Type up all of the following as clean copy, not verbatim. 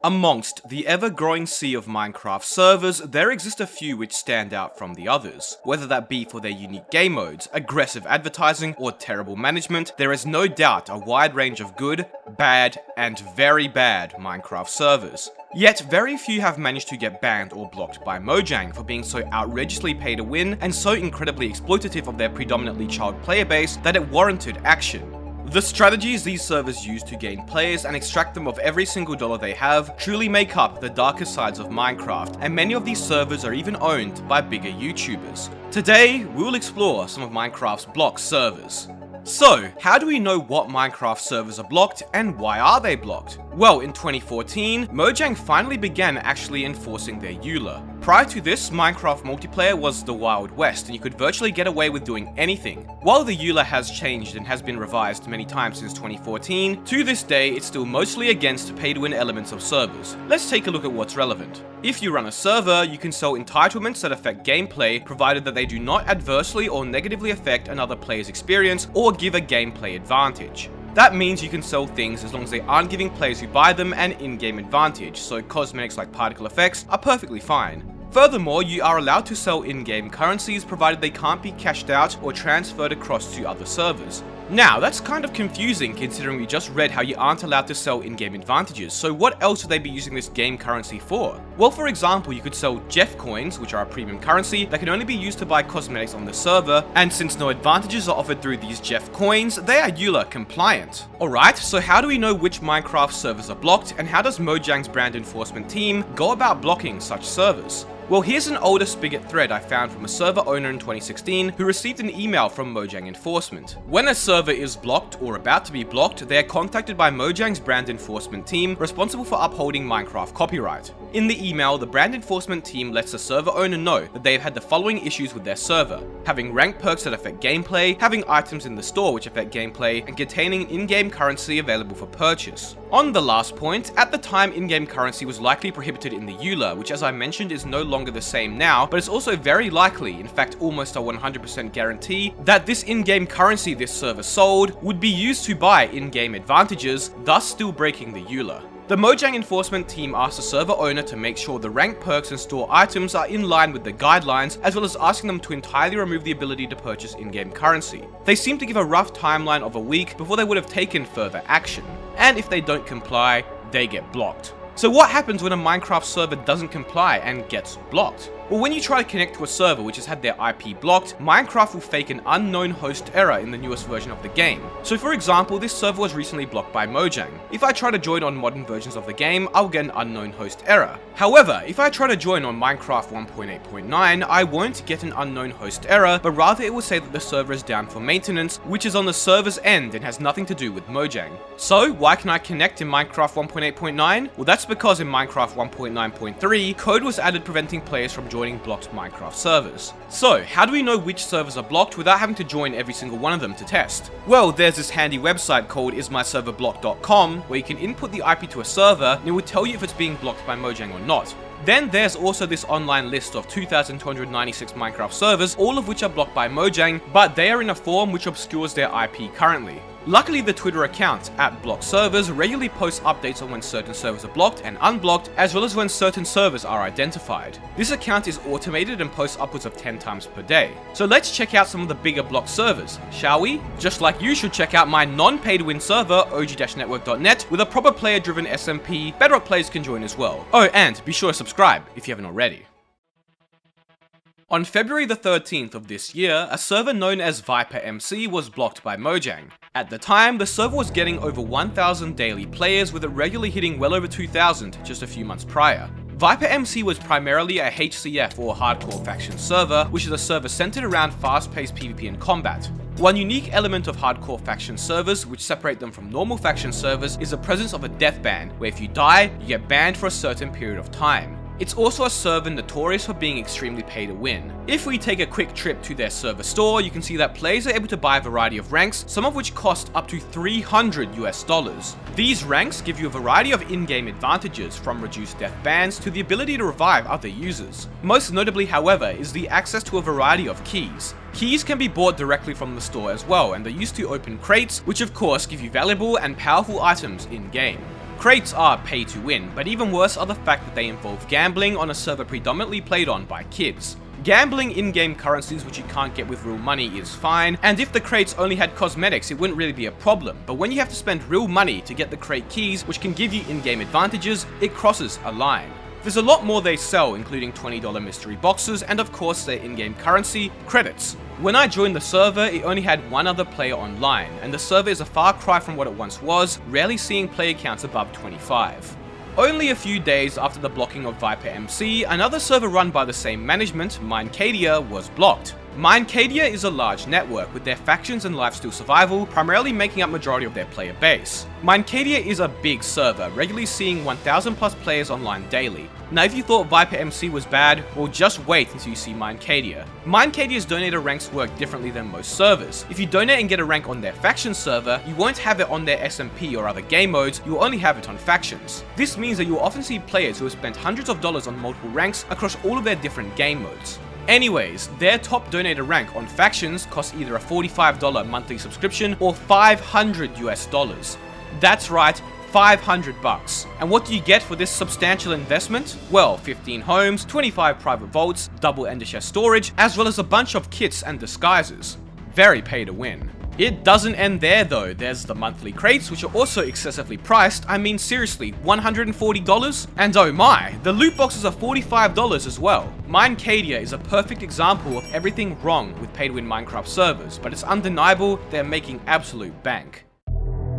Amongst the ever-growing sea of Minecraft servers, there exist a few which stand out from the others. Whether that be for their unique game modes, aggressive advertising, or terrible management, there is no doubt a wide range of good, bad, and very bad Minecraft servers. Yet, very few have managed to get banned or blocked by Mojang for being so outrageously pay to win and so incredibly exploitative of their predominantly child player base that it warranted action. The strategies these servers use to gain players and extract them of every single dollar they have truly make up the darker sides of Minecraft, and many of these servers are even owned by bigger YouTubers. Today, we'll explore some of Minecraft's blocked servers. So, how do we know what Minecraft servers are blocked and why are they blocked? Well, in 2014, Mojang finally began actually enforcing their EULA. Prior to this, Minecraft multiplayer was the Wild West and you could virtually get away with doing anything. While the EULA has changed and has been revised many times since 2014, to this day it's still mostly against pay-to-win elements of servers. Let's take a look at what's relevant. If you run a server, you can sell entitlements that affect gameplay, provided that they do not adversely or negatively affect another player's experience or give a gameplay advantage. That means you can sell things as long as they aren't giving players who buy them an in-game advantage, so cosmetics like particle effects are perfectly fine. Furthermore, you are allowed to sell in-game currencies provided they can't be cashed out or transferred across to other servers. Now, that's kind of confusing considering we just read how you aren't allowed to sell in-game advantages, so what else would they be using this game currency for? Well, for example, you could sell Jeff coins, which are a premium currency that can only be used to buy cosmetics on the server, and since no advantages are offered through these Jeff coins, they are EULA compliant. Alright, so how do we know which Minecraft servers are blocked, and how does Mojang's brand enforcement team go about blocking such servers? Well, here's an older Spigot thread I found from a server owner in 2016 who received an email from Mojang Enforcement. When a server is blocked or about to be blocked, they are contacted by Mojang's brand enforcement team responsible for upholding Minecraft copyright. In the email, the brand enforcement team lets the server owner know that they have had the following issues with their server: having rank perks that affect gameplay, having items in the store which affect gameplay, and containing in-game currency available for purchase. On the last point, at the time in-game currency was likely prohibited in the EULA, which as I mentioned is no longer the same now, but it's also very likely, in fact almost a 100% guarantee, that this in-game currency this server sold would be used to buy in-game advantages, thus still breaking the EULA. The Mojang enforcement team asked the server owner to make sure the rank perks and store items are in line with the guidelines, as well as asking them to entirely remove the ability to purchase in-game currency. They seem to give a rough timeline of a week before they would have taken further action, and if they don't comply, they get blocked. So what happens when a Minecraft server doesn't comply and gets blocked? Well, when you try to connect to a server which has had their IP blocked, Minecraft will fake an unknown host error in the newest version of the game. So for example, this server was recently blocked by Mojang. If I try to join on modern versions of the game, I'll get an unknown host error. However, if I try to join on Minecraft 1.8.9, I won't get an unknown host error, but rather it will say that the server is down for maintenance, which is on the server's end and has nothing to do with Mojang. So why can I connect in Minecraft 1.8.9? Well, that's because in Minecraft 1.9.3, code was added preventing players from joining blocked Minecraft servers. So, how do we know which servers are blocked without having to join every single one of them to test? Well, there's this handy website called ismyserverblocked.com where you can input the IP to a server and it will tell you if it's being blocked by Mojang or not. Then there's also this online list of 2,296 Minecraft servers, all of which are blocked by Mojang, but they are in a form which obscures their IP currently. Luckily, the Twitter account @blockservers regularly posts updates on when certain servers are blocked and unblocked, as well as when certain servers are identified. This account is automated and posts upwards of 10 times per day. So let's check out some of the bigger blocked servers, shall we? Just like you should check out my non-pay-to-win server, og-network.net, with a proper player-driven SMP. Bedrock players can join as well. Oh, and be sure to subscribe if you haven't already. On February the 13th of this year, a server known as ViperMC was blocked by Mojang. At the time, the server was getting over 1,000 daily players, with it regularly hitting well over 2,000 just a few months prior. ViperMC was primarily a HCF or hardcore faction server, which is a server centered around fast-paced PvP and combat. One unique element of hardcore faction servers, which separate them from normal faction servers, is the presence of a death ban, where if you die, you get banned for a certain period of time. It's also a server notorious for being extremely pay to win. If we take a quick trip to their server store, you can see that players are able to buy a variety of ranks, some of which cost up to $300 US. These ranks give you a variety of in-game advantages, from reduced death bans to the ability to revive other users. Most notably, however, is the access to a variety of keys. Keys can be bought directly from the store as well, and they're used to open crates, which of course give you valuable and powerful items in-game. Crates are pay to win, but even worse are the fact that they involve gambling on a server predominantly played on by kids. Gambling in-game currencies which you can't get with real money is fine, and if the crates only had cosmetics it wouldn't really be a problem, but when you have to spend real money to get the crate keys which can give you in-game advantages, it crosses a line. There's a lot more they sell, including $20 mystery boxes and of course their in-game currency, credits. When I joined the server, it only had one other player online, and the server is a far cry from what it once was, rarely seeing player counts above 25. Only a few days after the blocking of ViperMC, another server run by the same management, Minecadia, was blocked. Minecadia is a large network with their factions and lifesteal survival primarily making up majority of their player base. Minecadia is a big server, regularly seeing 1000 plus players online daily. Now if you thought ViperMC was bad, well just wait until you see Minecadia. Minecadia's donator ranks work differently than most servers. If you donate and get a rank on their faction server, you won't have it on their SMP or other game modes, you will only have it on factions. This means that you will often see players who have spent hundreds of dollars on multiple ranks across all of their different game modes. Anyways, their top donator rank on factions costs either a $45 monthly subscription or $500 US. That's right, 500 bucks. And what do you get for this substantial investment? Well, 15 homes, 25 private vaults, double ender chest storage, as well as a bunch of kits and disguises. Very pay to win. It doesn't end there though, there's the monthly crates which are also excessively priced, I mean seriously, $140? And oh my, the loot boxes are $45 as well. Minecadia is a perfect example of everything wrong with pay-to-win Minecraft servers, but it's undeniable they're making absolute bank.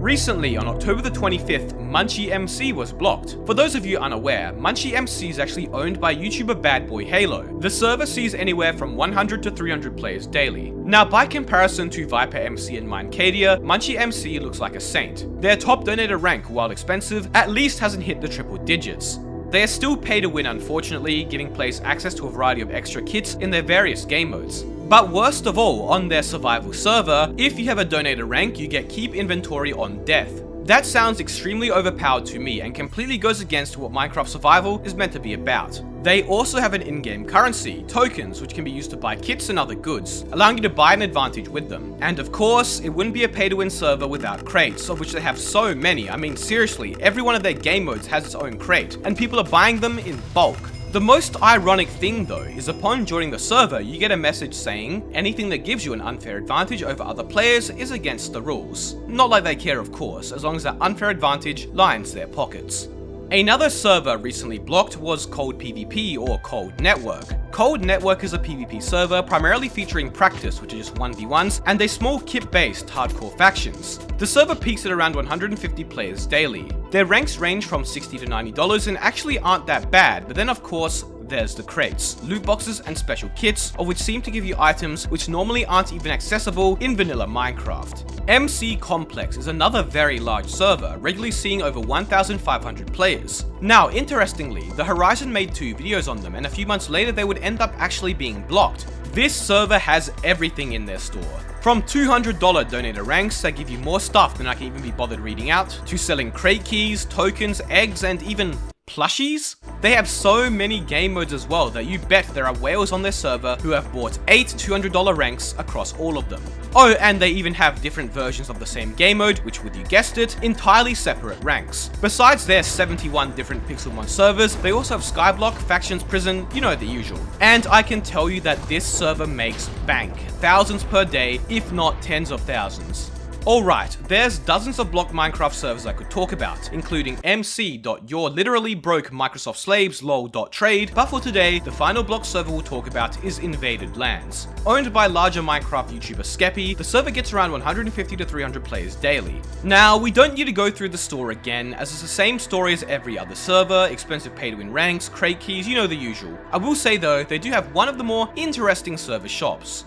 Recently, on October the 25th, MunchyMC was blocked. For those of you unaware, MunchyMC is actually owned by YouTuber Bad Boy Halo. The server sees anywhere from 100 to 300 players daily. Now, by comparison to ViperMC and Minecadia, MunchyMC looks like a saint. Their top donator rank, while expensive, at least hasn't hit the triple digits. They are still pay to win unfortunately, giving players access to a variety of extra kits in their various game modes. But worst of all, on their survival server, if you have a donator rank, you get keep inventory on death. That sounds extremely overpowered to me and completely goes against what Minecraft survival is meant to be about. They also have an in-game currency, tokens, which can be used to buy kits and other goods, allowing you to buy an advantage with them. And of course, it wouldn't be a pay-to-win server without crates, of which they have so many. I mean seriously, every one of their game modes has its own crate, and people are buying them in bulk. The most ironic thing though is upon joining the server you get a message saying anything that gives you an unfair advantage over other players is against the rules. Not like they care of course, as long as that unfair advantage lines their pockets. Another server recently blocked was Cold PvP or Cold Network. Cold Network is a PvP server primarily featuring practice, which are just 1v1s, and a small kit-based hardcore factions. The server peaks at around 150 players daily. Their ranks range from $60 to $90 and actually aren't that bad, but then of course, there's the crates, loot boxes and special kits, of which seem to give you items which normally aren't even accessible in vanilla Minecraft. MC Complex is another very large server, regularly seeing over 1,500 players. Now, interestingly, the Horizon made 2 videos on them and a few months later they would end up actually being blocked. This server has everything in their store. From $200 donator ranks that give you more stuff than I can even be bothered reading out, to selling crate keys, tokens, eggs, and even plushies? They have so many game modes as well that you bet there are whales on their server who have bought 8 $200 ranks across all of them. Oh, and they even have different versions of the same game mode, which would you guessed it, entirely separate ranks. Besides their 71 different Pixelmon servers, they also have Skyblock, Factions, Prison, you know the usual. And I can tell you that this server makes bank. Thousands per day, if not tens of thousands. Alright, there's dozens of blocked Minecraft servers I could talk about, including mc.yourliterallybroke-microsoft-slaves-lol.trade, but for today, the final blocked server we'll talk about is Invaded Lands. Owned by larger Minecraft YouTuber Skeppy, the server gets around 150 to 300 players daily. Now, we don't need to go through the store again, as it's the same story as every other server, expensive pay-to-win ranks, crate keys, you know the usual. I will say though, they do have one of the more interesting server shops.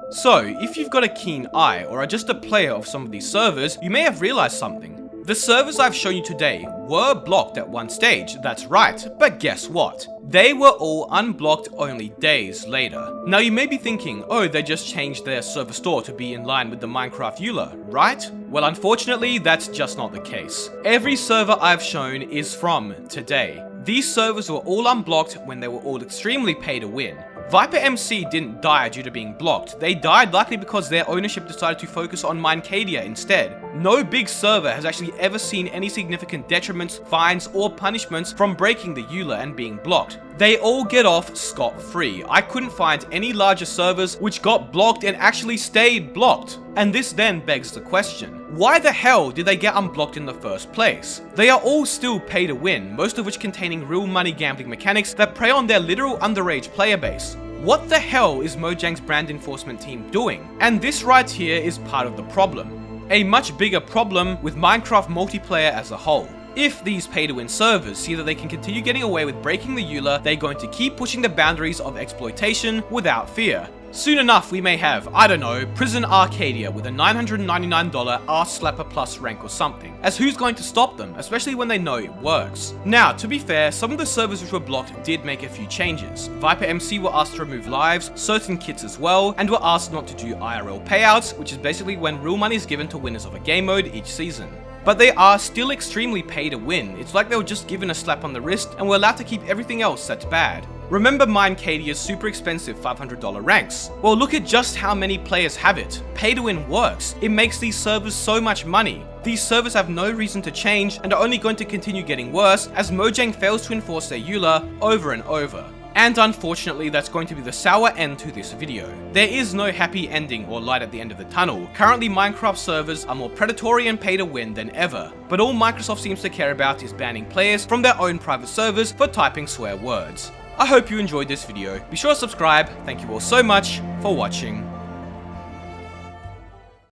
So, if you've got a keen eye or are just a player of some of these servers, you may have realized something. The servers I've shown you today were blocked at one stage, that's right, but guess what? They were all unblocked only days later. Now you may be thinking, oh, they just changed their server store to be in line with the Minecraft EULA, right? Well, unfortunately, that's just not the case. Every server I've shown is from today. These servers were all unblocked when they were all extremely pay to win. ViperMC didn't die due to being blocked, they died likely because their ownership decided to focus on Minecadia instead. No big server has actually ever seen any significant detriments, fines, or punishments from breaking the EULA and being blocked. They all get off scot-free. I couldn't find any larger servers which got blocked and actually stayed blocked. And this then begs the question, why the hell did they get unblocked in the first place? They are all still pay to win, most of which containing real money gambling mechanics that prey on their literal underage player base. What the hell is Mojang's brand enforcement team doing? And this right here is part of the problem. A much bigger problem with Minecraft multiplayer as a whole. If these pay-to-win servers see that they can continue getting away with breaking the EULA, they're going to keep pushing the boundaries of exploitation without fear. Soon enough, we may have, I don't know, Prison Arcadia with a $999 Arse Slapper Plus rank or something, as who's going to stop them, especially when they know it works. Now, to be fair, some of the servers which were blocked did make a few changes. ViperMC were asked to remove lives, certain kits as well, and were asked not to do IRL payouts, which is basically when real money is given to winners of a game mode each season. But they are still extremely pay to win. It's like they were just given a slap on the wrist and were allowed to keep everything else that's bad. Remember Minecadia's super expensive $500 ranks? Well, look at just how many players have it. Pay to win works. It makes these servers so much money. These servers have no reason to change and are only going to continue getting worse as Mojang fails to enforce their EULA over and over. And unfortunately, that's going to be the sour end to this video. There is no happy ending or light at the end of the tunnel. Currently, Minecraft servers are more predatory and pay to win than ever. But all Microsoft seems to care about is banning players from their own private servers for typing swear words. I hope you enjoyed this video. Be sure to subscribe. Thank you all so much for watching.